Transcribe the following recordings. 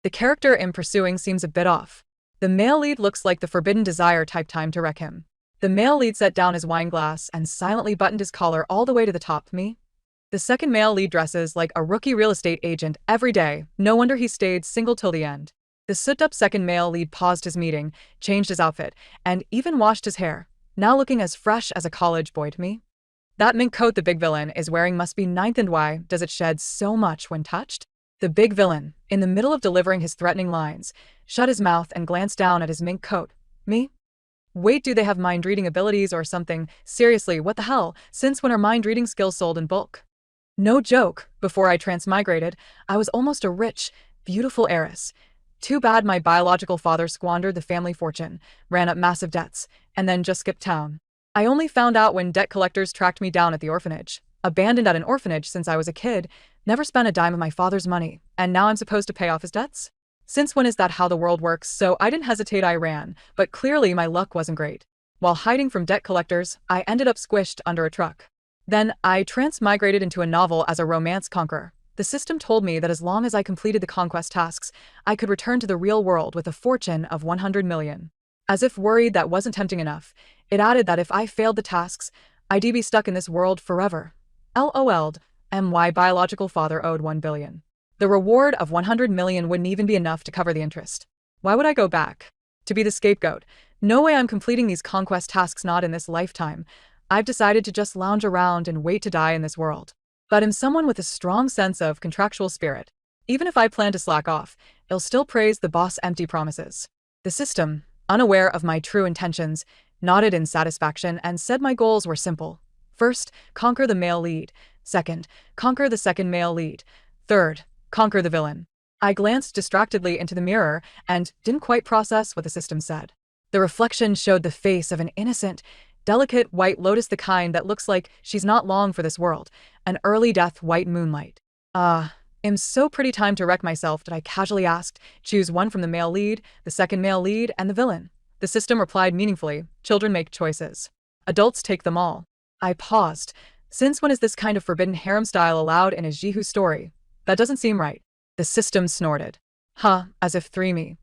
The character I'm pursuing seems a bit off. The male lead looks like the forbidden desire type. Time to wreck him. The male lead set down his wine glass and silently buttoned his collar all the way to the top. Me? The second male lead dresses like a rookie real estate agent every day. No wonder he stayed single till the end. The soot-up second male lead paused his meeting, changed his outfit, and even washed his hair, now looking as fresh as a college boy. To me? That mink coat the big villain is wearing must be ninth, and why does it shed so much when touched? The big villain, in the middle of delivering his threatening lines, shut his mouth and glanced down at his mink coat. Me? Wait, do they have mind-reading abilities or something? Seriously, what the hell? Since when are mind-reading skills sold in bulk? No joke, before I transmigrated, I was almost a rich, beautiful heiress. Too bad my biological father squandered the family fortune, ran up massive debts, and then just skipped town. I only found out when debt collectors tracked me down at the orphanage. Abandoned at an orphanage since I was a kid, never spent a dime of my father's money, and now I'm supposed to pay off his debts? Since when is that how the world works? So I didn't hesitate, I ran, but clearly my luck wasn't great. While hiding from debt collectors, I ended up squished under a truck. Then I transmigrated into a novel as a romance conqueror. The system told me that as long as I completed the conquest tasks, I could return to the real world with a fortune of 100 million. As if worried that wasn't tempting enough, it added that if I failed the tasks, I'd be stuck in this world forever. LOL'd, and my biological father owed 1 billion. The reward of 100 million wouldn't even be enough to cover the interest. Why would I go back? To be the scapegoat? No way I'm completing these conquest tasks, not in this lifetime. I've decided to just lounge around and wait to die in this world. But I'm someone with a strong sense of contractual spirit. Even if I plan to slack off, I'll still praise the boss' empty promises. The system, unaware of my true intentions, nodded in satisfaction and said my goals were simple. First, conquer the male lead. Second, conquer the second male lead. Third, conquer the villain. I glanced distractedly into the mirror and didn't quite process what the system said. The reflection showed the face of an innocent, delicate white lotus, the kind that looks like she's not long for this world, an early death white moonlight. I'm so pretty. Time to wreck myself, did I casually asked. Choose one from the male lead, the second male lead, and the villain. The system replied meaningfully, children make choices. Adults take them all. I paused. Since when is this kind of forbidden harem style allowed in a Jihu story? That doesn't seem right. The system snorted. Huh, as if threw me.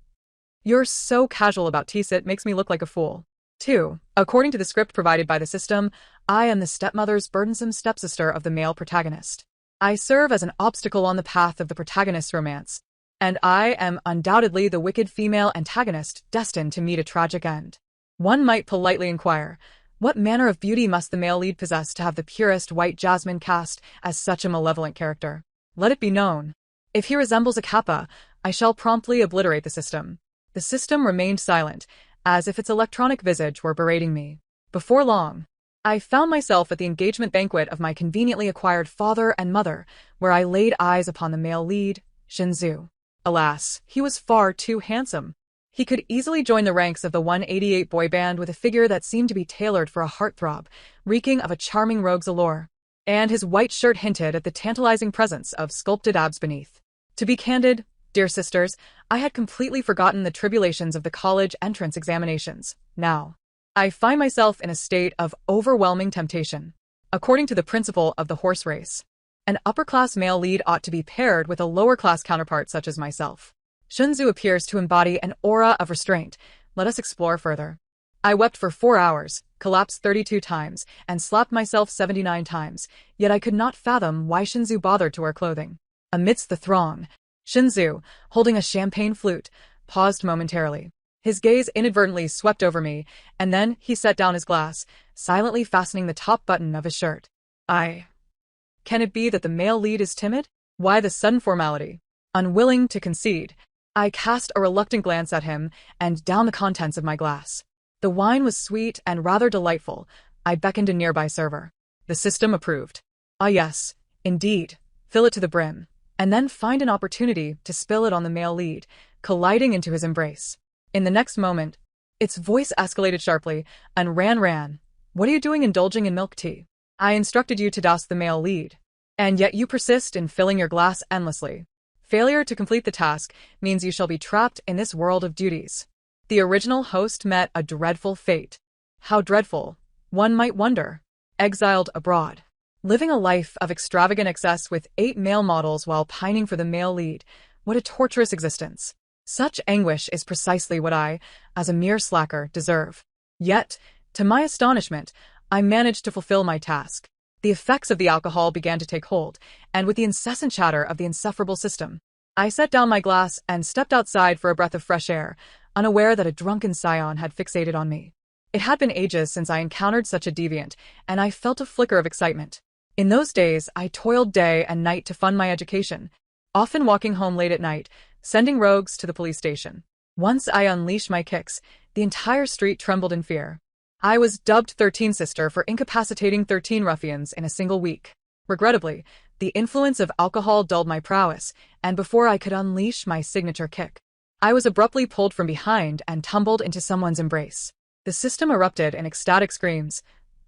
You're so casual about T-sit, makes me look like a fool. 2. According to the script provided by the system, I am the stepmother's burdensome stepsister of the male protagonist. I serve as an obstacle on the path of the protagonist's romance, and I am undoubtedly the wicked female antagonist destined to meet a tragic end. One might politely inquire, what manner of beauty must the male lead possess to have the purest white jasmine cast as such a malevolent character? Let it be known. If he resembles a kappa, I shall promptly obliterate the system. The system remained silent, as if its electronic visage were berating me. Before long, I found myself at the engagement banquet of my conveniently acquired father and mother, where I laid eyes upon the male lead, Shinzu. Alas, he was far too handsome. He could easily join the ranks of the 188 boy band with a figure that seemed to be tailored for a heartthrob, reeking of a charming rogue's allure. And his white shirt hinted at the tantalizing presence of sculpted abs beneath. To be candid, dear sisters, I had completely forgotten the tribulations of the college entrance examinations. Now, I find myself in a state of overwhelming temptation. According to the principle of the horse race, an upper-class male lead ought to be paired with a lower-class counterpart such as myself. Shunzu appears to embody an aura of restraint. Let us explore further. I wept for 4 hours, collapsed 32 times, and slapped myself 79 times, yet I could not fathom why Shinzu bothered to wear clothing. Amidst the throng, Shinzu, holding a champagne flute, paused momentarily. His gaze inadvertently swept over me, and then he set down his glass, silently fastening the top button of his shirt. Can it be that the male lead is timid? Why the sudden formality? Unwilling to concede, I cast a reluctant glance at him and down the contents of my glass. The wine was sweet and rather delightful. I beckoned a nearby server. The system approved. Ah yes, indeed. Fill it to the brim, and then find an opportunity to spill it on the male lead, colliding into his embrace. In the next moment, its voice escalated sharply, and ran. What are you doing indulging in milk tea? I instructed you to douse the male lead. And yet you persist in filling your glass endlessly. Failure to complete the task means you shall be trapped in this world of duties. The original host met a dreadful fate. How dreadful, one might wonder. Exiled abroad. Living a life of extravagant excess with 8 male models while pining for the male lead. What a torturous existence. Such anguish is precisely what I, as a mere slacker, deserve. Yet, to my astonishment, I managed to fulfill my task. The effects of the alcohol began to take hold, and with the incessant chatter of the insufferable system, I set down my glass and stepped outside for a breath of fresh air, unaware that a drunken scion had fixated on me. It had been ages since I encountered such a deviant, and I felt a flicker of excitement. In those days, I toiled day and night to fund my education, often walking home late at night, sending rogues to the police station. Once I unleashed my kicks, the entire street trembled in fear. I was dubbed 13 Sister for incapacitating 13 ruffians in a single week. Regrettably, the influence of alcohol dulled my prowess, and before I could unleash my signature kick, I was abruptly pulled from behind and tumbled into someone's embrace. The system erupted in ecstatic screams.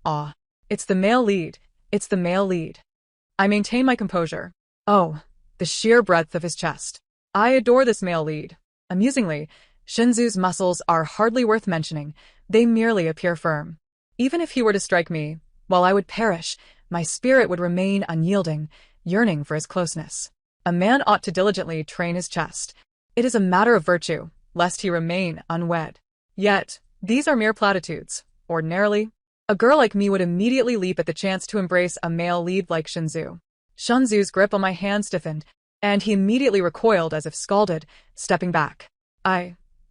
"Ah, it's the male lead. It's the male lead." I maintained my composure. Oh, the sheer breadth of his chest. I adore this male lead. Amusingly, Shinzu's muscles are hardly worth mentioning. They merely appear firm. Even if he were to strike me, while I would perish, my spirit would remain unyielding, yearning for his closeness. A man ought to diligently train his chest. It is a matter of virtue, lest he remain unwed. Yet, these are mere platitudes. Ordinarily, a girl like me would immediately leap at the chance to embrace a male lead like Shinzu. Shinzu's grip on my hand stiffened, and he immediately recoiled as if scalded, stepping back.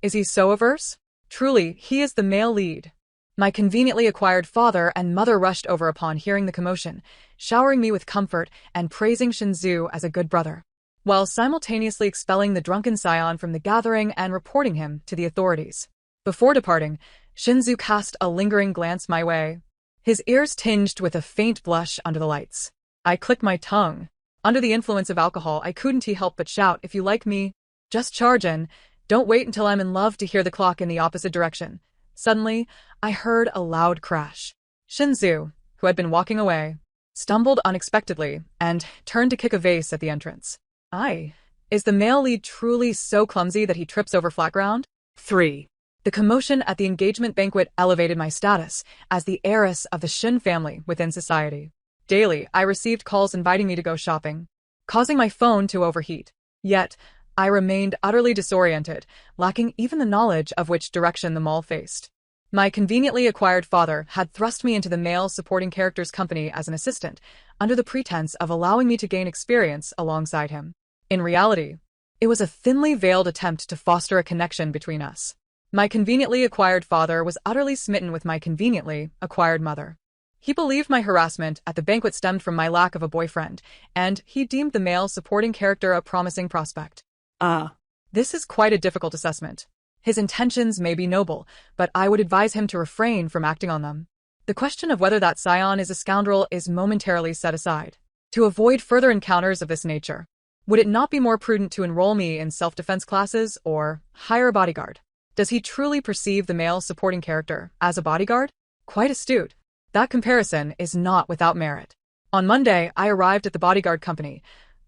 Is he so averse? Truly, he is the male lead. My conveniently acquired father and mother rushed over upon hearing the commotion, showering me with comfort and praising Shinzu as a good brother, while simultaneously expelling the drunken scion from the gathering and reporting him to the authorities. Before departing, Shinzu cast a lingering glance my way, his ears tinged with a faint blush under the lights. I clicked my tongue. Under the influence of alcohol, I couldn't help but shout, "If you like me, just charge in. Don't wait until I'm in love to hear the clock in the opposite direction." Suddenly, I heard a loud crash. Shinzu, who had been walking away, stumbled unexpectedly and turned to kick a vase at the entrance. Is the male lead truly so clumsy that he trips over flat ground? 3. The commotion at the engagement banquet elevated my status as the heiress of the Shin family within society. Daily, I received calls inviting me to go shopping, causing my phone to overheat. Yet, I remained utterly disoriented, lacking even the knowledge of which direction the mall faced. My conveniently acquired father had thrust me into the male supporting character's company as an assistant, under the pretense of allowing me to gain experience alongside him. In reality, it was a thinly veiled attempt to foster a connection between us. My conveniently acquired father was utterly smitten with my conveniently acquired mother. He believed my harassment at the banquet stemmed from my lack of a boyfriend, and he deemed the male supporting character a promising prospect. This is quite a difficult assessment. His intentions may be noble, but I would advise him to refrain from acting on them. The question of whether that scion is a scoundrel is momentarily set aside. To avoid further encounters of this nature, would it not be more prudent to enroll me in self-defense classes or hire a bodyguard? Does he truly perceive the male supporting character as a bodyguard? Quite astute. That comparison is not without merit. On Monday, I arrived at the bodyguard company.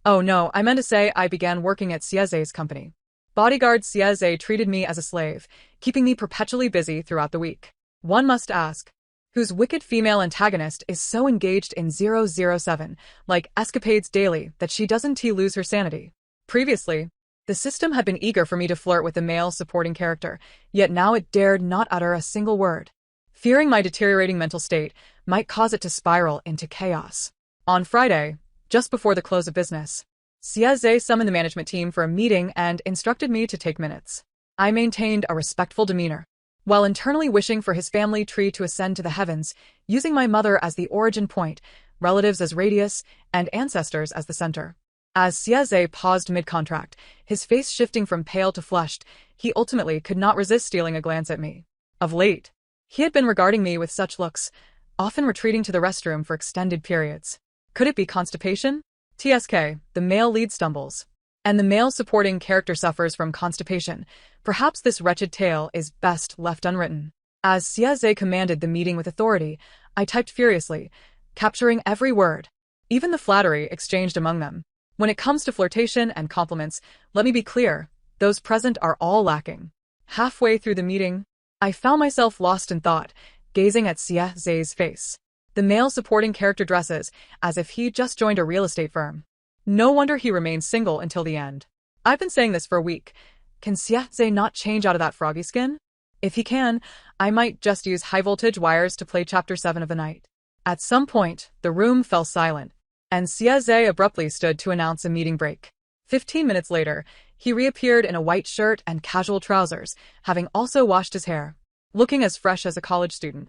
Oh no, I meant to say I began working at Sieze's company. Bodyguard Sieze treated me as a slave, keeping me perpetually busy throughout the week. One must ask, whose wicked female antagonist is so engaged in 007, like escapades daily, that she doesn't lose her sanity? Previously, the system had been eager for me to flirt with the male supporting character, yet now it dared not utter a single word, fearing my deteriorating mental state might cause it to spiral into chaos. On Friday, just before the close of business, Sieze summoned the management team for a meeting and instructed me to take minutes. I maintained a respectful demeanor, while internally wishing for his family tree to ascend to the heavens, using my mother as the origin point, relatives as radius, and ancestors as the center. As Sieze paused mid-contract, his face shifting from pale to flushed, he ultimately could not resist stealing a glance at me. Of late, he had been regarding me with such looks, often retreating to the restroom for extended periods. Could it be constipation? TSK, the male lead stumbles, and the male supporting character suffers from constipation. Perhaps this wretched tale is best left unwritten. As Sieze commanded the meeting with authority, I typed furiously, capturing every word, even the flattery exchanged among them. When it comes to flirtation and compliments, let me be clear, those present are all lacking. Halfway through the meeting, I found myself lost in thought, gazing at Sieze's face. The male supporting character dresses as if he just joined a real estate firm. No wonder he remained single until the end. I've been saying this for a week. Can Xiaze not change out of that froggy skin? If he can, I might just use high-voltage wires to play Chapter 7 of the night. At some point, the room fell silent, and Xiaze abruptly stood to announce a meeting break. 15 minutes later, he reappeared in a white shirt and casual trousers, having also washed his hair, looking as fresh as a college student.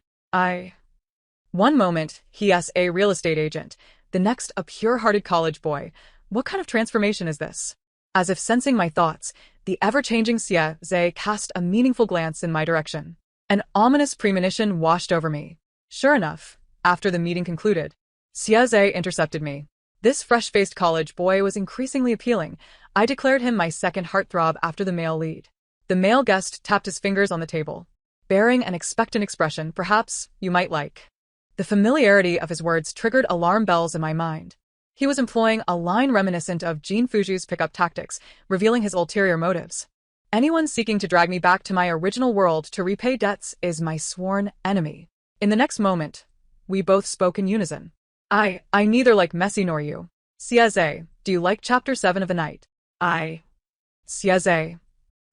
One moment, he's a real estate agent, the next a pure-hearted college boy. What kind of transformation is this? As if sensing my thoughts, the ever-changing Xiaze cast a meaningful glance in my direction. An ominous premonition washed over me. Sure enough, after the meeting concluded, Xiaze intercepted me. This fresh-faced college boy was increasingly appealing. I declared him my second heartthrob after the male lead. The male guest tapped his fingers on the table, bearing an expectant expression perhaps you might like. The familiarity of his words triggered alarm bells in my mind. He was employing a line reminiscent of Jean Fuju's pickup tactics, revealing his ulterior motives. Anyone seeking to drag me back to my original world to repay debts is my sworn enemy. In the next moment, we both spoke in unison. I neither like Messi nor you. Xiaze, do you like Chapter 7 of the night? Xiaze.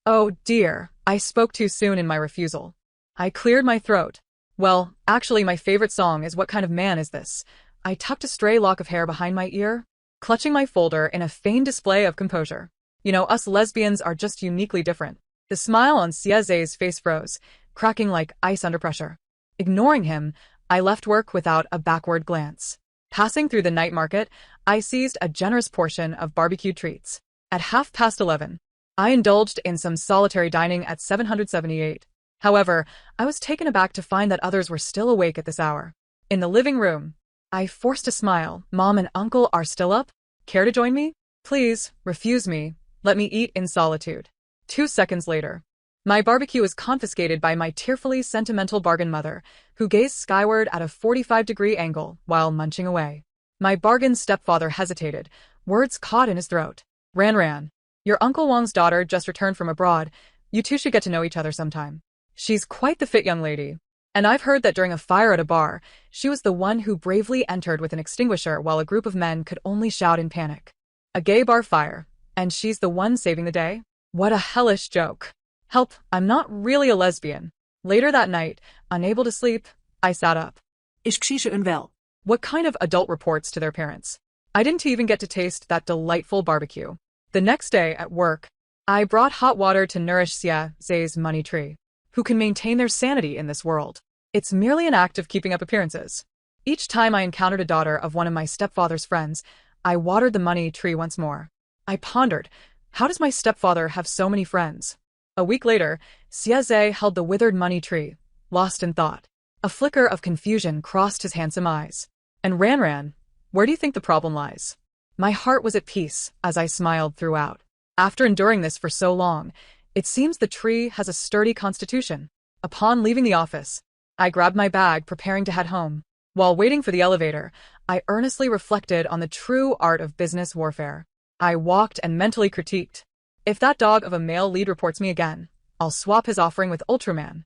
Oh dear, I spoke too soon in my refusal. I cleared my throat. Well, actually my favorite song is What Kind of Man Is This? I tucked a stray lock of hair behind my ear, clutching my folder in a feigned display of composure. You know, us lesbians are just uniquely different. The smile on Xiaze's face froze, cracking like ice under pressure. Ignoring him, I left work without a backward glance. Passing through the night market, I seized a generous portion of barbecued treats. At 11:30, I indulged in some solitary dining at 778. However, I was taken aback to find that others were still awake at this hour. In the living room, I forced a smile. Mom and Uncle are still up? Care to join me? Please, refuse me. Let me eat in solitude. 2 seconds later, my barbecue was confiscated by my tearfully sentimental bargain mother, who gazed skyward at a 45-degree angle while munching away. My bargain stepfather hesitated, words caught in his throat. Ran, your Uncle Wang's daughter just returned from abroad. You two should get to know each other sometime. She's quite the fit young lady. And I've heard that during a fire at a bar, she was the one who bravely entered with an extinguisher while a group of men could only shout in panic. A gay bar fire, and she's the one saving the day? What a hellish joke. Help, I'm not really a lesbian. Later that night, unable to sleep, I sat up. Ich kschiesche unwel. What kind of adult reports to their parents? I didn't even get to taste that delightful barbecue. The next day at work, I brought hot water to nourish Xiaze's money tree. Who can maintain their sanity in this world? It's merely an act of keeping up appearances. Each time I encountered a daughter of one of my stepfather's friends, I watered the money tree once more. I pondered, how does my stepfather have so many friends? A week later, Xiaze held the withered money tree, lost in thought. A flicker of confusion crossed his handsome eyes. And Ran, where do you think the problem lies? My heart was at peace as I smiled throughout. After enduring this for so long, it seems the tree has a sturdy constitution. Upon leaving the office, I grabbed my bag, preparing to head home. While waiting for the elevator, I earnestly reflected on the true art of business warfare. I walked and mentally critiqued. If that dog of a male lead reports me again, I'll swap his offering with Ultraman.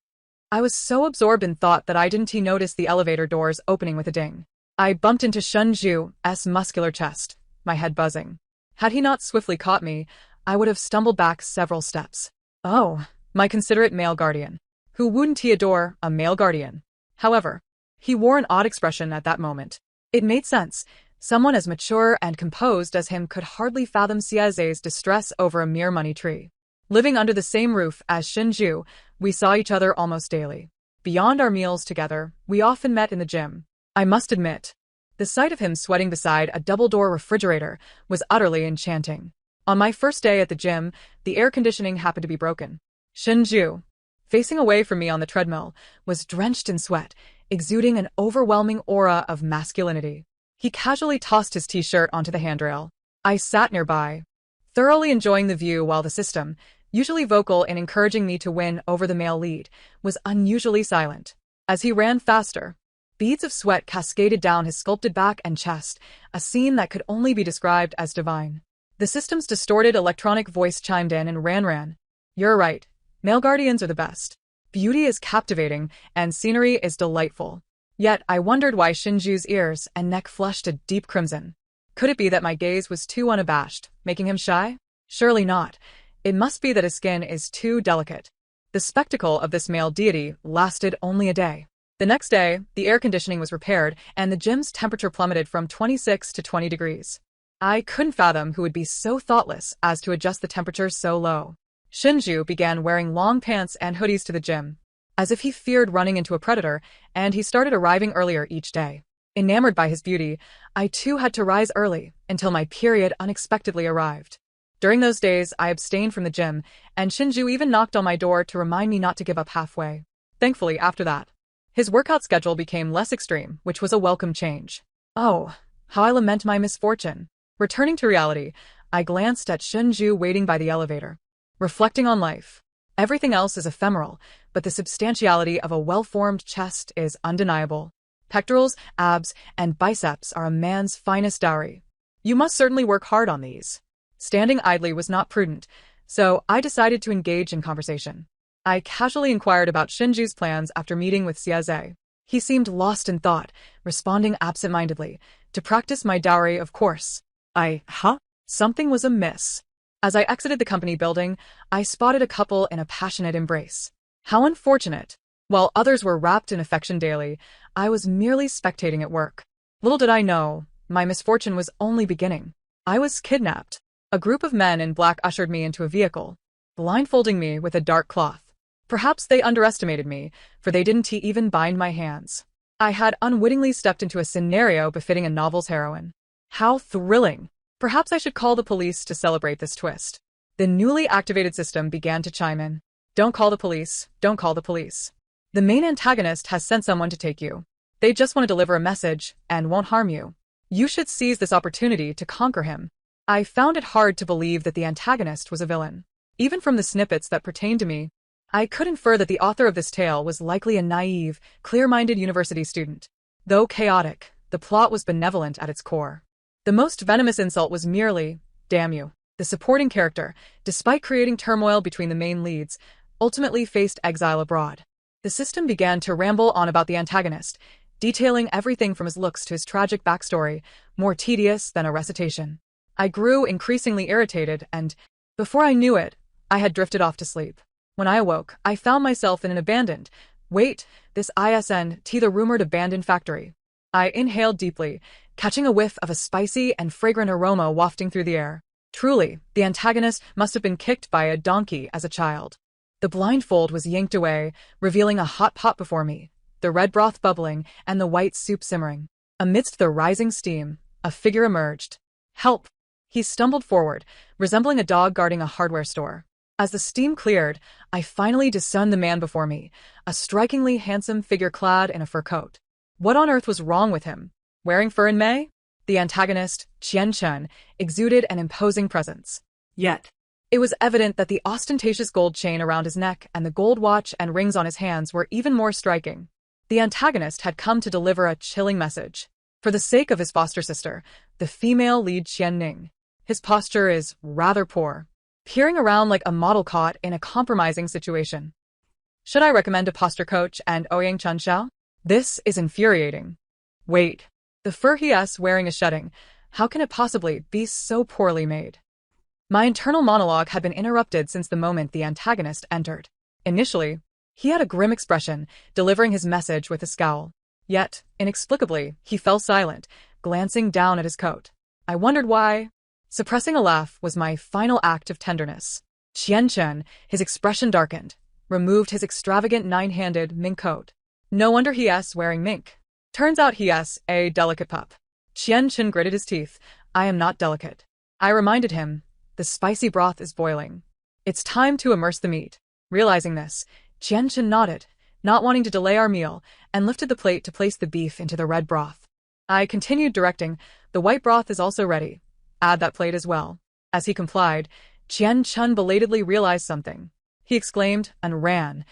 I was so absorbed in thought that I didn't notice the elevator doors opening with a ding. I bumped into Shunju's muscular chest, my head buzzing. Had he not swiftly caught me, I would have stumbled back several steps. Oh, my considerate male guardian. Who wouldn't he adore a male guardian? However, he wore an odd expression at that moment. It made sense. Someone as mature and composed as him could hardly fathom Xiaze's distress over a mere money tree. Living under the same roof as Shinju, we saw each other almost daily. Beyond our meals together, we often met in the gym. I must admit, the sight of him sweating beside a double-door refrigerator was utterly enchanting. On my first day at the gym, the air conditioning happened to be broken. Shinju, facing away from me on the treadmill, was drenched in sweat, exuding an overwhelming aura of masculinity. He casually tossed his t-shirt onto the handrail. I sat nearby, thoroughly enjoying the view while the system, usually vocal in encouraging me to win over the male lead, was unusually silent. As he ran faster, beads of sweat cascaded down his sculpted back and chest, a scene that could only be described as divine. The system's distorted electronic voice chimed in and Ran. You're right. Male guardians are the best. Beauty is captivating, and scenery is delightful. Yet I wondered why Shinju's ears and neck flushed a deep crimson. Could it be that my gaze was too unabashed, making him shy? Surely not. It must be that his skin is too delicate. The spectacle of this male deity lasted only a day. The next day, the air conditioning was repaired and the gym's temperature plummeted from 26 to 20 degrees. I couldn't fathom who would be so thoughtless as to adjust the temperature so low. Shinju began wearing long pants and hoodies to the gym, as if he feared running into a predator, and he started arriving earlier each day. Enamored by his beauty, I too had to rise early until my period unexpectedly arrived. During those days, I abstained from the gym, and Shinju even knocked on my door to remind me not to give up halfway. Thankfully, after that, his workout schedule became less extreme, which was a welcome change. Oh, how I lament my misfortune. Returning to reality, I glanced at Shinju waiting by the elevator. Reflecting on life. Everything else is ephemeral, but the substantiality of a well-formed chest is undeniable. Pectorals, abs, and biceps are a man's finest dowry. You must certainly work hard on these. Standing idly was not prudent, so I decided to engage in conversation. I casually inquired about Shinju's plans after meeting with Sieze. He seemed lost in thought, responding absent-mindedly. To practice my dowry, of course. Something was amiss. As I exited the company building, I spotted a couple in a passionate embrace. How unfortunate. While others were wrapped in affection daily, I was merely spectating at work. Little did I know, my misfortune was only beginning. I was kidnapped. A group of men in black ushered me into a vehicle, blindfolding me with a dark cloth. Perhaps they underestimated me, for they didn't even bind my hands. I had unwittingly stepped into a scenario befitting a novel's heroine. How thrilling! Perhaps I should call the police to celebrate this twist. The newly activated system began to chime in. Don't call the police, don't call the police. The main antagonist has sent someone to take you. They just want to deliver a message and won't harm you. You should seize this opportunity to conquer him. I found it hard to believe that the antagonist was a villain. Even from the snippets that pertained to me, I could infer that the author of this tale was likely a naive, clear-minded university student. Though chaotic, the plot was benevolent at its core. The most venomous insult was merely, damn you. The supporting character, despite creating turmoil between the main leads, ultimately faced exile abroad. The system began to ramble on about the antagonist, detailing everything from his looks to his tragic backstory, more tedious than a recitation. I grew increasingly irritated and, before I knew it, I had drifted off to sleep. When I awoke, I found myself in an abandoned, the rumored abandoned factory. I inhaled deeply, catching a whiff of a spicy and fragrant aroma wafting through the air. Truly, the antagonist must have been kicked by a donkey as a child. The blindfold was yanked away, revealing a hot pot before me, the red broth bubbling and the white soup simmering. Amidst the rising steam, a figure emerged. Help! He stumbled forward, resembling a dog guarding a hardware store. As the steam cleared, I finally discerned the man before me, a strikingly handsome figure clad in a fur coat. What on earth was wrong with him? Wearing fur in May? The antagonist, Qian Chen, exuded an imposing presence. Yet, it was evident that the ostentatious gold chain around his neck and the gold watch and rings on his hands were even more striking. The antagonist had come to deliver a chilling message. For the sake of his foster sister, the female lead Qian Ning. His posture is rather poor, peering around like a model caught in a compromising situation. Should I recommend a posture coach and Ouyang Chunxiao? This is infuriating. Wait, the fur he is wearing is shedding. How can it possibly be so poorly made? My internal monologue had been interrupted since the moment the antagonist entered. Initially, he had a grim expression, delivering his message with a scowl. Yet, inexplicably, he fell silent, glancing down at his coat. I wondered why. Suppressing a laugh was my final act of tenderness. Qian Chen, his expression darkened, removed his extravagant nine-handed mink coat. No wonder he is wearing mink. Turns out he is a delicate pup. Qian Chen gritted his teeth. I am not delicate. I reminded him. The spicy broth is boiling. It's time to immerse the meat. Realizing this, Qian Chen nodded, not wanting to delay our meal, and lifted the plate to place the beef into the red broth. I continued directing. The white broth is also ready. Add that plate as well. As he complied, Qian Chen belatedly realized something. He exclaimed and ran.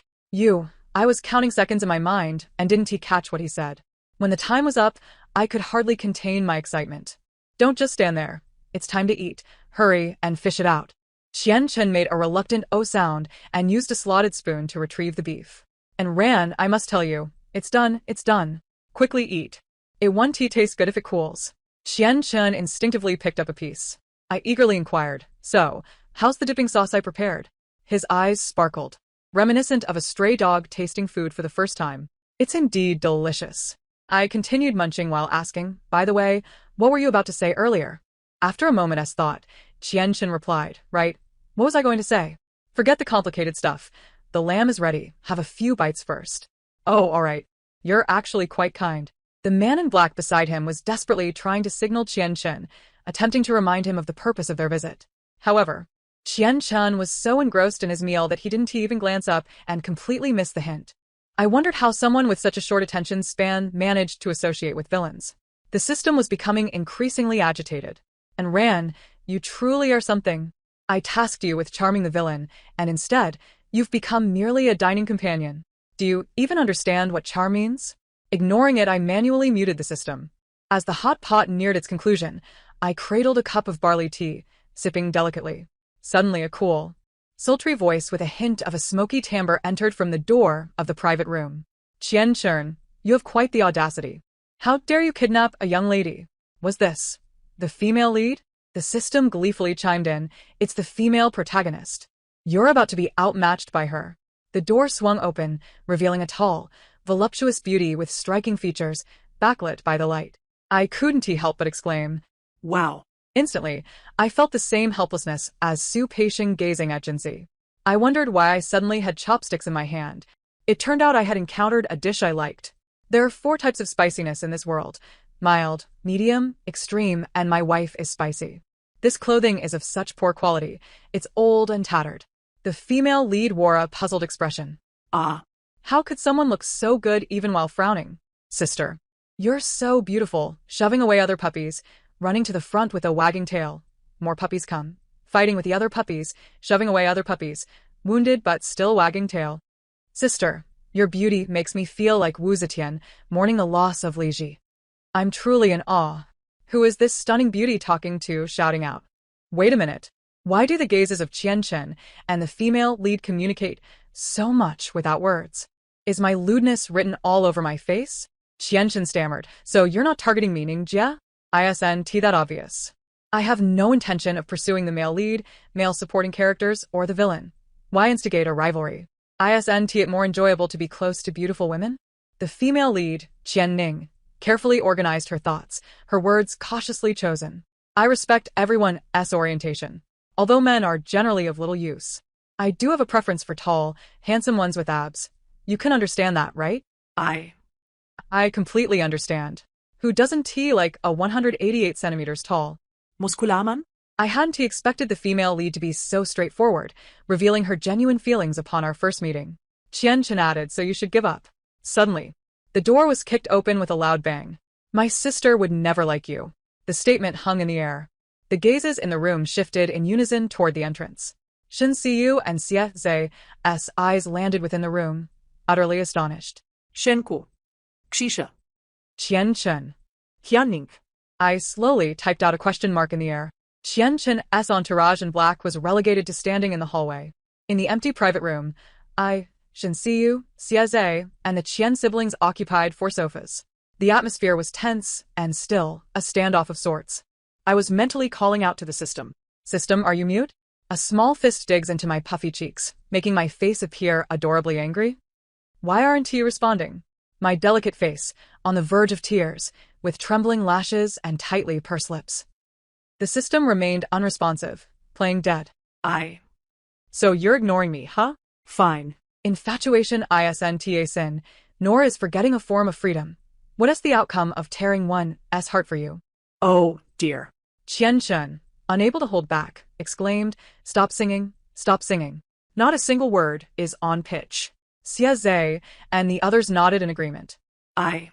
I was counting seconds in my mind, and didn't he catch what he said? When the time was up, I could hardly contain my excitement. Don't just stand there. It's time to eat. Hurry and fish it out. Qian Chen made a reluctant oh sound and used a slotted spoon to retrieve the beef. And ran, I must tell you. It's done, it's done. Quickly eat. It won't taste good if it cools. Qian Chen instinctively picked up a piece. I eagerly inquired, so, How's the dipping sauce I prepared? His eyes sparkled, reminiscent of a stray dog tasting food for the first time. It's indeed delicious. I continued munching while asking, by the way, what were you about to say earlier? After a moment's thought, Qianchen replied, right, what was I going to say? Forget the complicated stuff. The lamb is ready. Have a few bites first. Oh, all right. You're actually quite kind. The man in black beside him was desperately trying to signal Qianchen, attempting to remind him of the purpose of their visit. However, Qianchen was so engrossed in his meal that he didn't even glance up and completely missed the hint. I wondered how someone with such a short attention span managed to associate with villains. The system was becoming increasingly agitated. And Ran, you truly are something. I tasked you with charming the villain, and instead, you've become merely a dining companion. Do you even understand what charm means? Ignoring it, I manually muted the system. As the hot pot neared its conclusion, I cradled a cup of barley tea, sipping delicately. Suddenly a cool, sultry voice with a hint of a smoky timbre entered from the door of the private room. Qianchen, you have quite the audacity. How dare you kidnap a young lady? Was this the female lead? The system gleefully chimed in. It's the female protagonist. You're about to be outmatched by her. The door swung open, revealing a tall, voluptuous beauty with striking features, backlit by the light. I couldn't help but exclaim, wow. Instantly, I felt the same helplessness as Su Peixing gazing at Jinxi. I wondered why I suddenly had chopsticks in my hand. It turned out I had encountered a dish I liked. There are 4 types of spiciness in this world: mild, medium, extreme, and my wife is spicy. This clothing is of such poor quality. It's old and tattered. The female lead wore a puzzled expression. Ah. How could someone look so good even while frowning? Sister. You're so beautiful, shoving away other puppies, running to the front with a wagging tail. More puppies come. Fighting with the other puppies, shoving away other puppies, wounded but still wagging tail. Sister, your beauty makes me feel like Wu Zetian mourning the loss of Li Ji. I'm truly in awe. Who is this stunning beauty talking to, shouting out? Wait a minute. Why do the gazes of Qianchen and the female lead communicate so much without words? Is my lewdness written all over my face? Qianchen stammered, so you're not targeting me, Ningjia? Isn't that obvious? I have no intention of pursuing the male lead, male supporting characters, or the villain. Why instigate a rivalry? Isn't it more enjoyable to be close to beautiful women? The female lead, Qian Ning, carefully organized her thoughts, her words cautiously chosen. I respect everyone's orientation. Although men are generally of little use, I do have a preference for tall, handsome ones with abs. You can understand that, right? I completely understand. Who doesn't like a 188 centimeters tall Muskulaman? I hadn't expected the female lead to be so straightforward, revealing her genuine feelings upon our first meeting. Qianchen added, so you should give up. Suddenly, the door was kicked open with a loud bang. My sister would never like you. The statement hung in the air. The gazes in the room shifted in unison toward the entrance. Shen Siyu and Xie Zai's eyes landed within the room, utterly astonished. Shenku. Xisha. Qianchen. Hyunning. I slowly typed out a question mark in the air. Qianchen's entourage in black was relegated to standing in the hallway. In the empty private room, Shen Siyu, Xie Zai, and the Qian siblings occupied 4 sofas. The atmosphere was tense and still, a standoff of sorts. I was mentally calling out to the system. System, are you mute? A small fist digs into my puffy cheeks, making my face appear adorably angry. Why aren't you responding? My delicate face, on the verge of tears, with trembling lashes and tightly pursed lips. The system remained unresponsive, playing dead. So you're ignoring me, huh? Fine. Infatuation isn't a sin, nor is forgetting a form of freedom. What is the outcome of tearing one's heart for you? Oh, dear. Qianchen, unable to hold back, exclaimed, stop singing, stop singing. Not a single word is on pitch. Xie Zai and the others nodded in agreement. I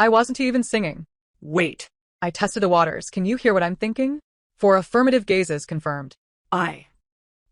wasn't even singing. Wait. I tested the waters. Can you hear what I'm thinking? 4 affirmative gazes confirmed.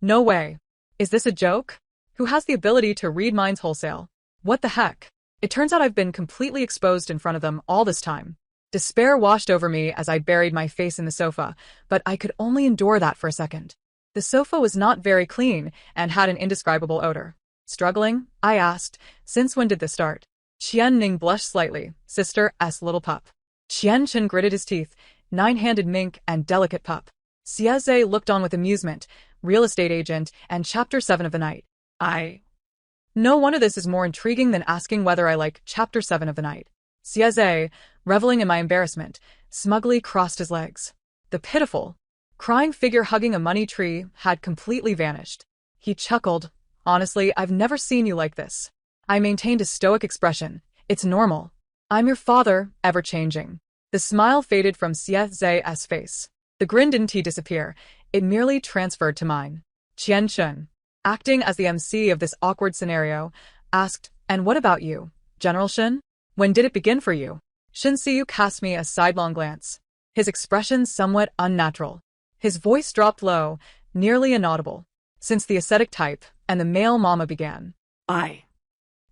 No way. Is this a joke? Who has the ability to read minds wholesale? What the heck? It turns out I've been completely exposed in front of them all this time. Despair washed over me as I buried my face in the sofa, but I could only endure that for a second. The sofa was not very clean and had an indescribable odor. Struggling, I asked, since when did this start? Qian Ning blushed slightly, sister's little pup. Qianchen gritted his teeth, 9-handed mink and delicate pup. Sieze looked on with amusement, real estate agent, and Chapter 7 of the night. No wonder this is more intriguing than asking whether I like Chapter 7 of the night. Sieze, reveling in my embarrassment, smugly crossed his legs. The pitiful, crying figure hugging a money tree had completely vanished. He chuckled. Honestly, I've never seen you like this. I maintained a stoic expression. It's normal. I'm your father, ever-changing. The smile faded from Sieze's face. The grin didn't disappear. It merely transferred to mine. Qian Chun, acting as the MC of this awkward scenario, asked, "And what about you, General Shen? When did it begin for you?" Shen Siyu cast me a sidelong glance. His expression somewhat unnatural. His voice dropped low, nearly inaudible. Since the ascetic type and the male mama began.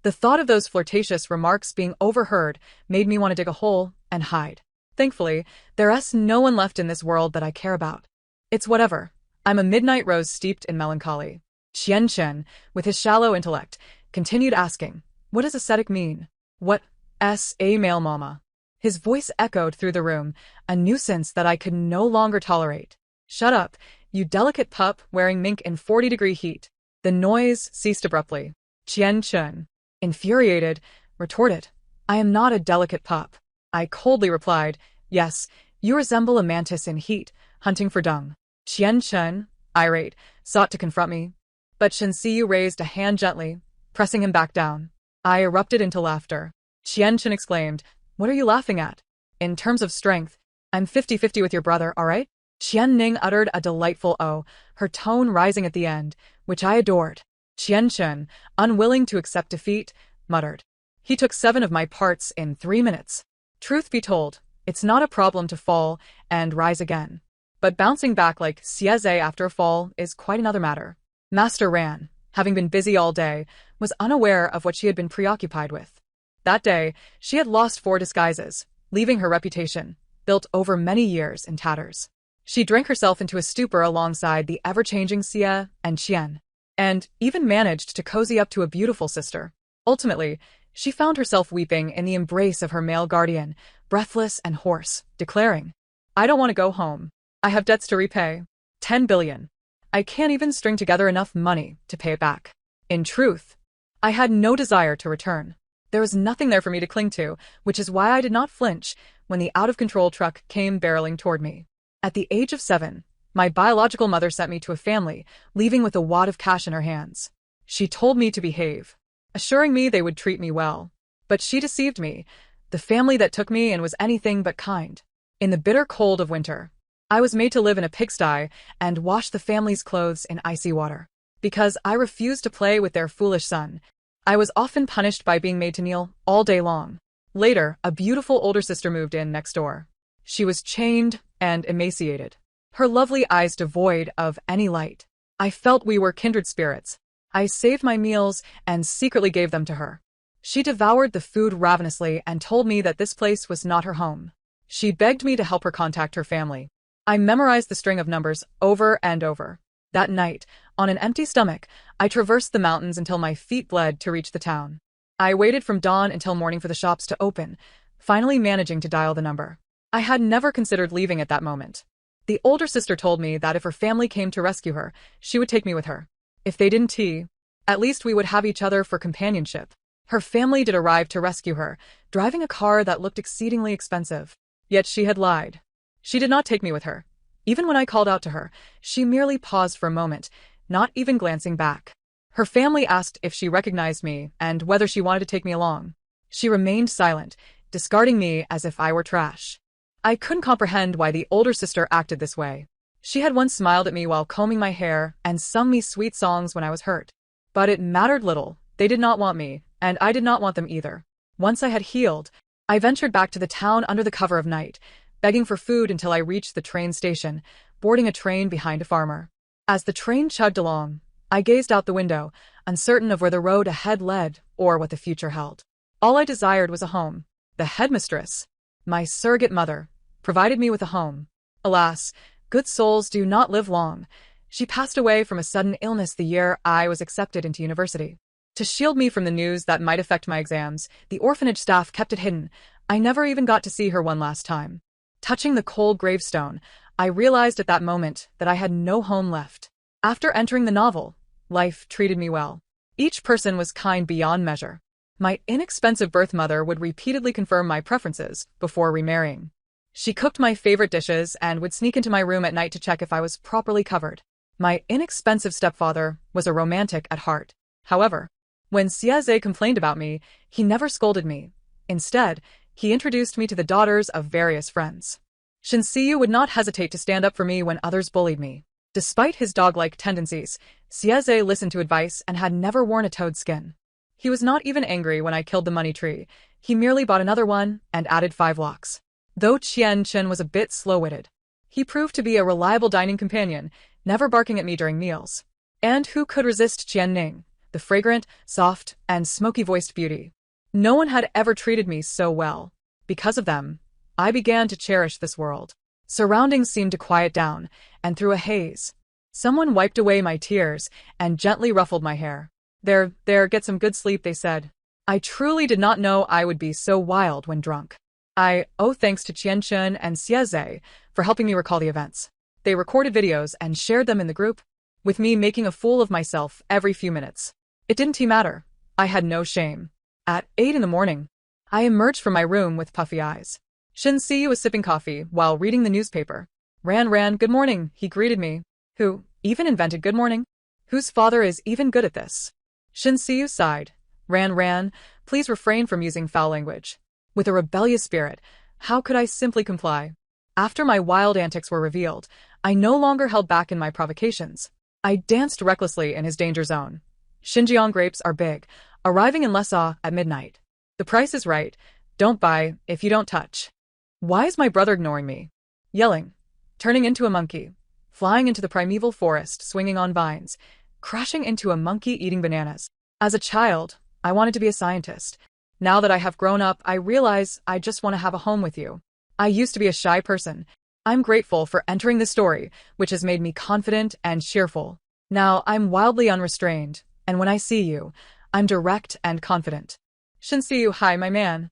The thought of those flirtatious remarks being overheard made me want to dig a hole and hide. Thankfully, there's no one left in this world that I care about. It's whatever. I'm a midnight rose steeped in melancholy. Qian Chen, with his shallow intellect, continued asking, "What does ascetic mean? What's a male mama?" His voice echoed through the room, a nuisance that I could no longer tolerate. "Shut up, you delicate pup wearing mink in 40-degree heat." The noise ceased abruptly. Qian Chen, infuriated, retorted, "I am not a delicate pup." I coldly replied, "Yes, you resemble a mantis in heat, hunting for dung." Qian Chen, irate, sought to confront me, but Shen Siyu raised a hand gently, pressing him back down. I erupted into laughter. Qian Chen exclaimed, "What are you laughing at? In terms of strength, I'm 50-50 with your brother, all right?" Qian Ning uttered a delightful "oh," her tone rising at the end, which I adored. Qian Chen, unwilling to accept defeat, muttered, "He took 7 of my parts in 3 minutes. Truth be told, it's not a problem to fall and rise again. But bouncing back like Sieze after a fall is quite another matter." Master Ran, having been busy all day, was unaware of what she had been preoccupied with. That day, she had lost 4 disguises, leaving her reputation, built over many years, in tatters. She drank herself into a stupor alongside the ever-changing Xie and Qian, and even managed to cozy up to a beautiful sister. Ultimately, she found herself weeping in the embrace of her male guardian, breathless and hoarse, declaring, "I don't want to go home. I have debts to repay. 10 billion. I can't even string together enough money to pay it back." In truth, I had no desire to return. There was nothing there for me to cling to, which is why I did not flinch when the out-of-control truck came barreling toward me. At the age of 7, my biological mother sent me to a family, leaving with a wad of cash in her hands. She told me to behave, assuring me they would treat me well. But she deceived me. The family that took me in was anything but kind. In the bitter cold of winter, I was made to live in a pigsty and wash the family's clothes in icy water. Because I refused to play with their foolish son, I was often punished by being made to kneel all day long. Later, a beautiful older sister moved in next door. She was chained and emaciated, her lovely eyes devoid of any light. I felt we were kindred spirits. I saved my meals and secretly gave them to her. She devoured the food ravenously and told me that this place was not her home. She begged me to help her contact her family. I memorized the string of numbers over and over. That night, on an empty stomach, I traversed the mountains until my feet bled to reach the town. I waited from dawn until morning for the shops to open, finally managing to dial the number. I had never considered leaving at that moment. The older sister told me that if her family came to rescue her, she would take me with her. If they didn't, at least we would have each other for companionship. Her family did arrive to rescue her, driving a car that looked exceedingly expensive. Yet she had lied. She did not take me with her. Even when I called out to her, she merely paused for a moment, not even glancing back. Her family asked if she recognized me and whether she wanted to take me along. She remained silent, discarding me as if I were trash. I couldn't comprehend why the older sister acted this way. She had once smiled at me while combing my hair and sung me sweet songs when I was hurt. But it mattered little. They did not want me, and I did not want them either. Once I had healed, I ventured back to the town under the cover of night, begging for food until I reached the train station, boarding a train behind a farmer. As the train chugged along, I gazed out the window, uncertain of where the road ahead led or what the future held. All I desired was a home. The headmistress, my surrogate mother, provided me with a home. Alas, good souls do not live long. She passed away from a sudden illness the year I was accepted into university. To shield me from the news that might affect my exams, the orphanage staff kept it hidden. I never even got to see her one last time. Touching the cold gravestone, I realized at that moment that I had no home left. After entering the novel, life treated me well. Each person was kind beyond measure. My inexpensive birth mother would repeatedly confirm my preferences before remarrying. She cooked my favorite dishes and would sneak into my room at night to check if I was properly covered. My inexpensive stepfather was a romantic at heart. However, when Sieze complained about me, he never scolded me. Instead, he introduced me to the daughters of various friends. Shinsiyu would not hesitate to stand up for me when others bullied me. Despite his dog-like tendencies, Sieze listened to advice and had never worn a toad skin. He was not even angry when I killed the money tree. He merely bought another one and added 5 locks. Though Qian Chen was a bit slow-witted, he proved to be a reliable dining companion, never barking at me during meals. And who could resist Qian Ning, the fragrant, soft, and smoky-voiced beauty? No one had ever treated me so well. Because of them, I began to cherish this world. Surroundings seemed to quiet down, and through a haze, someone wiped away my tears and gently ruffled my hair. There, get some good sleep, they said. I truly did not know I would be so wild when drunk. I owe thanks to Qian Chen and Sieze for helping me recall the events. They recorded videos and shared them in the group, with me making a fool of myself every few minutes. It didn't matter. I had no shame. At 8 in the morning, I emerged from my room with puffy eyes. Shinsiyu was sipping coffee while reading the newspaper. Ran, good morning, he greeted me. Who even invented good morning? Whose father is even good at this? Shinsiyu sighed. Ran, please refrain from using foul language. With a rebellious spirit, how could I simply comply? After my wild antics were revealed, I no longer held back in my provocations. I danced recklessly in his danger zone. Xinjiang grapes are big, arriving in Lhasa at midnight. The price is right. Don't buy if you don't touch. Why is my brother ignoring me? Yelling, turning into a monkey, flying into the primeval forest, swinging on vines, crashing into a monkey eating bananas. As a child, I wanted to be a scientist. Now that I have grown up, I realize I just want to have a home with you. I used to be a shy person. I'm grateful for entering this story, which has made me confident and cheerful. Now I'm wildly unrestrained, and when I see you, I'm direct and confident. Shinsiyu, hi, my man.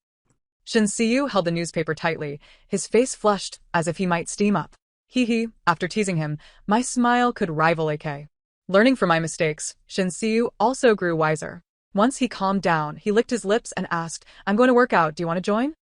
Shinsiyu held the newspaper tightly, his face flushed as if he might steam up. Hee. After teasing him, my smile could rival AK. Learning from my mistakes, Shinsiyu also grew wiser. Once he calmed down, he licked his lips and asked, I'm going to work out, do you want to join?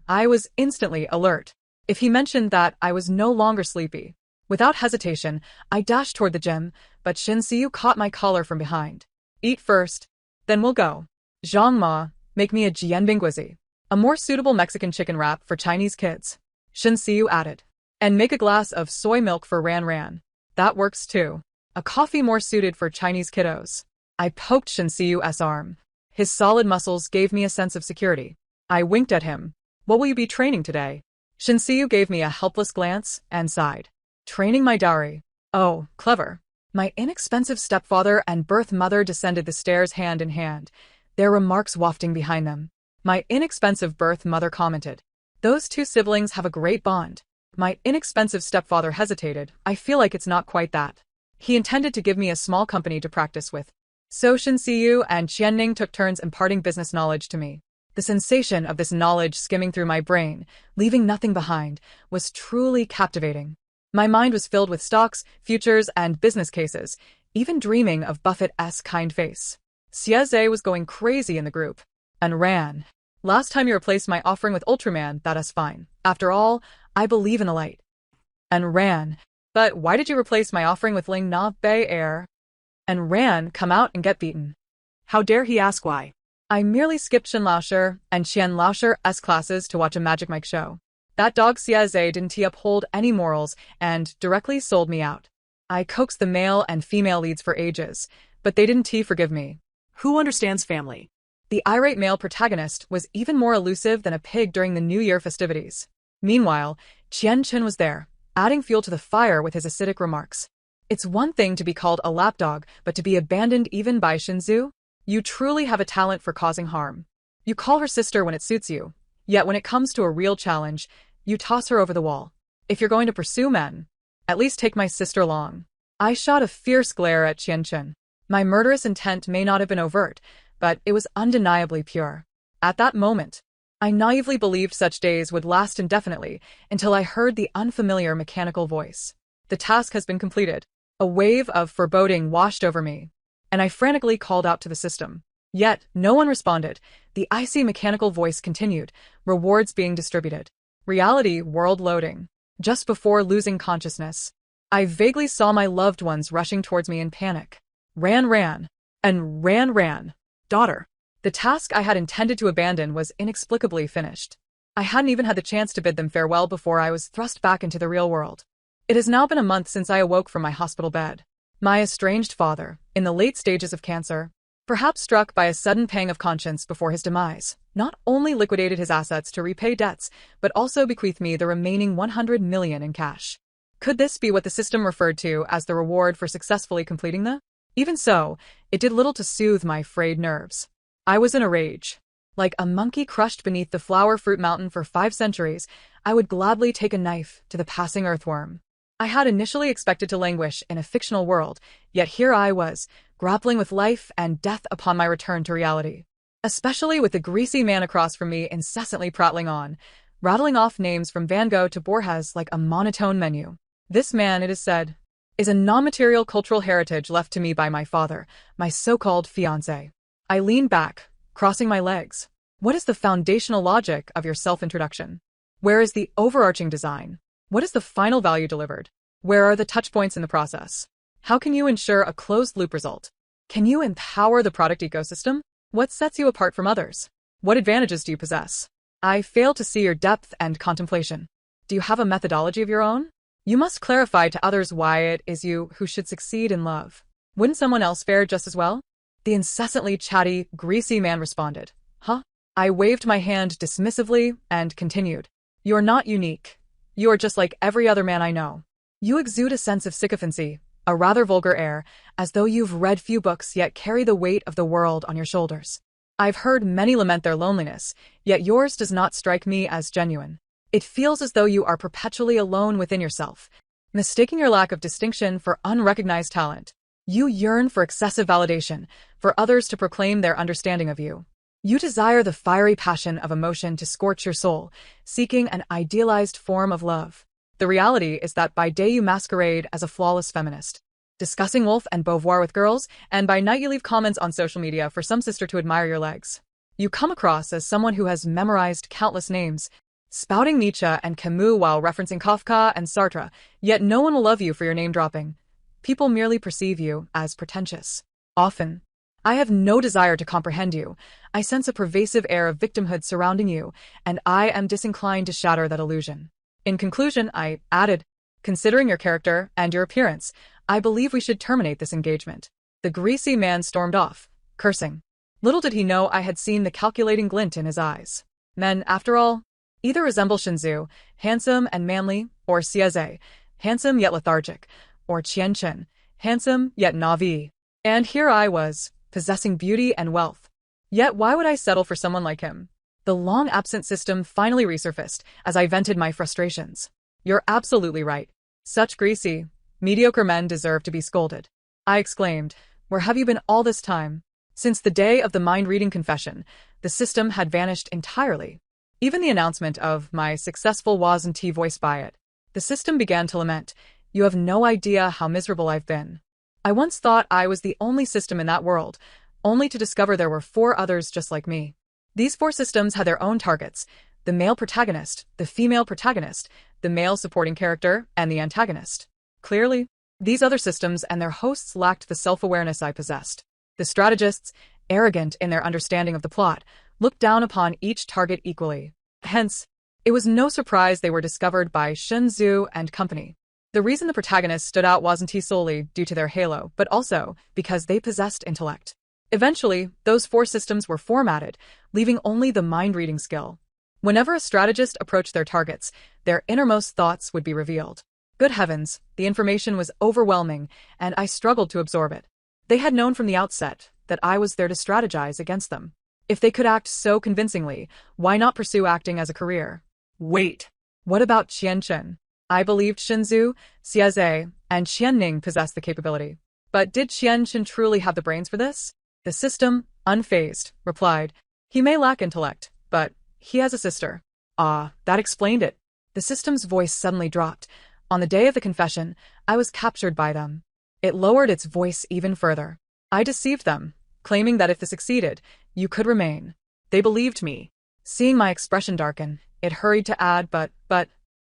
I was instantly alert. If he mentioned that, I was no longer sleepy. Without hesitation, I dashed toward the gym, but Shinsiyu caught my collar from behind. Eat first, then we'll go. Zhang Ma, make me a jianbingguizi, a more suitable Mexican chicken wrap for Chinese kids. Shinsiyu added. And make a glass of soy milk for Ran. That works too. A coffee more suited for Chinese kiddos. I poked Shinsiyu's arm. His solid muscles gave me a sense of security. I winked at him. What will you be training today? Shinsiyu gave me a helpless glance and sighed. Training my dowry. Oh, clever. My inexpensive stepfather and birth mother descended the stairs hand in hand, their remarks wafting behind them. My inexpensive birth mother commented. Those two siblings have a great bond. My inexpensive stepfather hesitated. I feel like it's not quite that. He intended to give me a small company to practice with. So Shinsiyu and Qianning took turns imparting business knowledge to me. The sensation of this knowledge skimming through my brain, leaving nothing behind, was truly captivating. My mind was filled with stocks, futures, and business cases, even dreaming of Buffett's kind face. Sieze was going crazy in the group. And Ran. Last time you replaced my offering with Ultraman, that's fine. After all, I believe in the light. And Ran. But why did you replace my offering with Ling Na Bei Air? And Ran, come out and get beaten. How dare he ask why? I merely skipped Shen Laosher and Qian Laosher's classes to watch a Magic Mike show. That dog Sieze didn't uphold any morals and directly sold me out. I coaxed the male and female leads for ages, but they didn't forgive me. Who understands family? The irate male protagonist was even more elusive than a pig during the New Year festivities. Meanwhile, Qian Chen was there, adding fuel to the fire with his acidic remarks. It's one thing to be called a lapdog, but to be abandoned even by Shinzu? You truly have a talent for causing harm. You call her sister when it suits you, yet when it comes to a real challenge, you toss her over the wall. If you're going to pursue men, at least take my sister along. I shot a fierce glare at Qian Chen. My murderous intent may not have been overt, but it was undeniably pure. At that moment, I naively believed such days would last indefinitely until I heard the unfamiliar mechanical voice. The task has been completed. A wave of foreboding washed over me, and I frantically called out to the system. Yet, no one responded. The icy mechanical voice continued, rewards being distributed. Reality world loading. Just before losing consciousness, I vaguely saw my loved ones rushing towards me in panic. Ran. Daughter. The task I had intended to abandon was inexplicably finished. I hadn't even had the chance to bid them farewell before I was thrust back into the real world. It has now been a month since I awoke from my hospital bed. My estranged father, in the late stages of cancer, perhaps struck by a sudden pang of conscience before his demise, not only liquidated his assets to repay debts, but also bequeathed me the remaining 100 million in cash. Could this be what the system referred to as the reward for successfully completing the? Even so, it did little to soothe my frayed nerves. I was in a rage. Like a monkey crushed beneath the flower fruit mountain for 5 centuries, I would gladly take a knife to the passing earthworm. I had initially expected to languish in a fictional world, yet here I was, grappling with life and death upon my return to reality. Especially with the greasy man across from me incessantly prattling on, rattling off names from Van Gogh to Borges like a monotone menu. This man, it is said, is a non-material cultural heritage left to me by my father, my so-called fiancé. I leaned back, crossing my legs. What is the foundational logic of your self-introduction? Where is the overarching design? What is the final value delivered? Where are the touchpoints in the process? How can you ensure a closed-loop result? Can you empower the product ecosystem? What sets you apart from others? What advantages do you possess? I fail to see your depth and contemplation. Do you have a methodology of your own? You must clarify to others why it is you who should succeed in love. Wouldn't someone else fare just as well? The incessantly chatty, greasy man responded. Huh? I waved my hand dismissively and continued. You're not unique. You are just like every other man I know. You exude a sense of sycophancy, a rather vulgar air, as though you've read few books yet carry the weight of the world on your shoulders. I've heard many lament their loneliness, yet yours does not strike me as genuine. It feels as though you are perpetually alone within yourself, mistaking your lack of distinction for unrecognized talent. You yearn for excessive validation, for others to proclaim their understanding of you. You desire the fiery passion of emotion to scorch your soul, seeking an idealized form of love. The reality is that by day you masquerade as a flawless feminist, discussing Wolf and Beauvoir with girls, and by night you leave comments on social media for some sister to admire your legs. You come across as someone who has memorized countless names, spouting Nietzsche and Camus while referencing Kafka and Sartre, yet no one will love you for your name-dropping. People merely perceive you as pretentious. Often, I have no desire to comprehend you. I sense a pervasive air of victimhood surrounding you, and I am disinclined to shatter that illusion. In conclusion, I added, considering your character and your appearance, I believe we should terminate this engagement. The greasy man stormed off, cursing. Little did he know I had seen the calculating glint in his eyes. Men, after all, either resemble Shinzu, handsome and manly, or Sieze, handsome yet lethargic, or Qianchen, handsome yet naive. And here I was, possessing beauty and wealth. Yet why would I settle for someone like him? The long-absent system finally resurfaced as I vented my frustrations. You're absolutely right. Such greasy, mediocre men deserve to be scolded. I exclaimed, where have you been all this time? Since the day of the mind-reading confession, the system had vanished entirely. Even the announcement of my successful wasn't voiced by it. The system began to lament, you have no idea how miserable I've been. I once thought I was the only system in that world, only to discover there were 4 others just like me. These 4 systems had their own targets, the male protagonist, the female protagonist, the male supporting character, and the antagonist. Clearly, these other systems and their hosts lacked the self-awareness I possessed. The strategists, arrogant in their understanding of the plot, looked down upon each target equally. Hence, it was no surprise they were discovered by Shinzu and company. The reason the protagonists stood out wasn't solely due to their halo, but also because they possessed intellect. Eventually, those 4 systems were formatted, leaving only the mind-reading skill. Whenever a strategist approached their targets, their innermost thoughts would be revealed. Good heavens, the information was overwhelming, and I struggled to absorb it. They had known from the outset that I was there to strategize against them. If they could act so convincingly, why not pursue acting as a career? Wait. What about Qianchen? I believed Shinzu, Sieze, and Qianning possessed the capability. But did Qianchen truly have the brains for this? The system, unfazed, replied, he may lack intellect, but He has a sister. Ah, that explained it. The system's voice suddenly dropped. On the day of the confession, I was captured by them. It lowered its voice even further. I deceived them, claiming that if this succeeded, you could remain. They believed me. Seeing my expression darken, it hurried to add, but,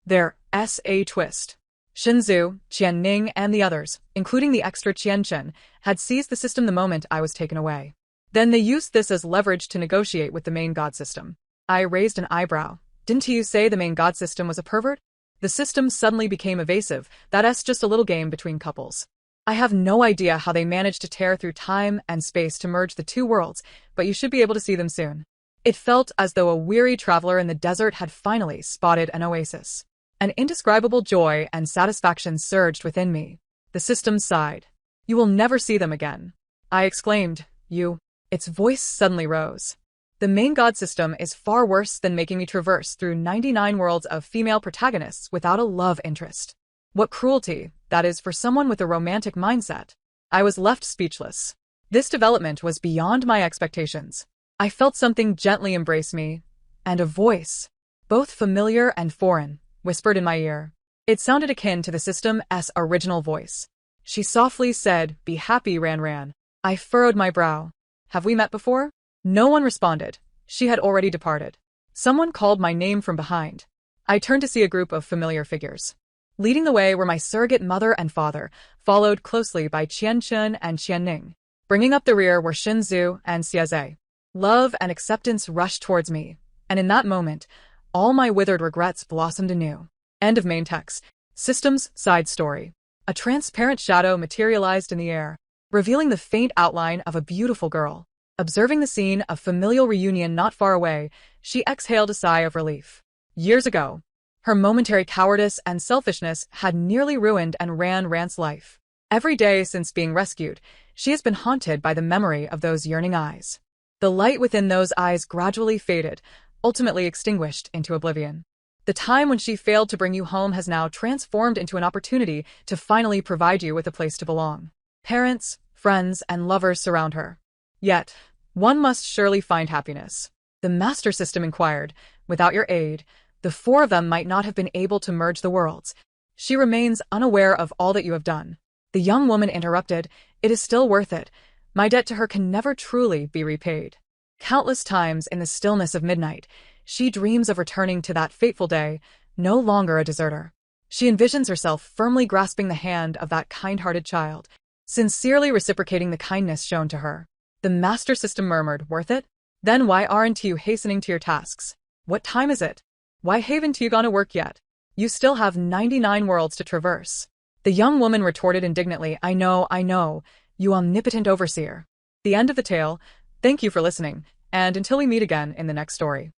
there's a twist. Shinzu, Qianning, and the others, including the extra Qianchen, had seized the system the moment I was taken away. Then they used this as leverage to negotiate with the main god system. I raised an eyebrow. Didn't you say the main god system was a pervert? The system suddenly became evasive. That's just a little game between couples. I have no idea how they managed to tear through time and space to merge the two worlds, but you should be able to see them soon. It felt as though a weary traveler in the desert had finally spotted an oasis. An indescribable joy and satisfaction surged within me. The system sighed. You will never see them again. I exclaimed, you. Its voice suddenly rose. The main god system is far worse than making me traverse through 99 worlds of female protagonists without a love interest. What cruelty, that is, for someone with a romantic mindset. I was left speechless. This development was beyond my expectations. I felt something gently embrace me, and a voice, both familiar and foreign, whispered in my ear. It sounded akin to the system's original voice. She softly said, "Be happy, Ran Ran." I furrowed my brow. Have we met before? No one responded. She had already departed. Someone called my name from behind. I turned to see a group of familiar figures. Leading the way were my surrogate mother and father, followed closely by Qianchen and Qianning. Bringing up the rear were Shinzu and Xiaze. Love and acceptance rushed towards me, and in that moment, all my withered regrets blossomed anew. End of main text. Systems side story. A transparent shadow materialized in the air, revealing the faint outline of a beautiful girl. Observing the scene of familial reunion not far away, she exhaled a sigh of relief. Years ago, her momentary cowardice and selfishness had nearly ruined and Ran's life. Every day since being rescued, she has been haunted by the memory of those yearning eyes. The light within those eyes gradually faded, ultimately extinguished into oblivion. The time when she failed to bring you home has now transformed into an opportunity to finally provide you with a place to belong. Parents, friends, and lovers surround her. Yet, one must surely find happiness. The Master System inquired. Without your aid, the four of them might not have been able to merge the worlds. She remains unaware of all that you have done. The young woman interrupted. It is still worth it. My debt to her can never truly be repaid. Countless times in the stillness of midnight, she dreams of returning to that fateful day, no longer a deserter. She envisions herself firmly grasping the hand of that kind-hearted child, sincerely reciprocating the kindness shown to her. The Master System murmured, worth it? Then why aren't you hastening to your tasks? What time is it? Why haven't you gone to work yet? You still have 99 worlds to traverse. The young woman retorted indignantly, I know, you omnipotent overseer. The end of the tale. Thank you for listening, and until we meet again in the next story.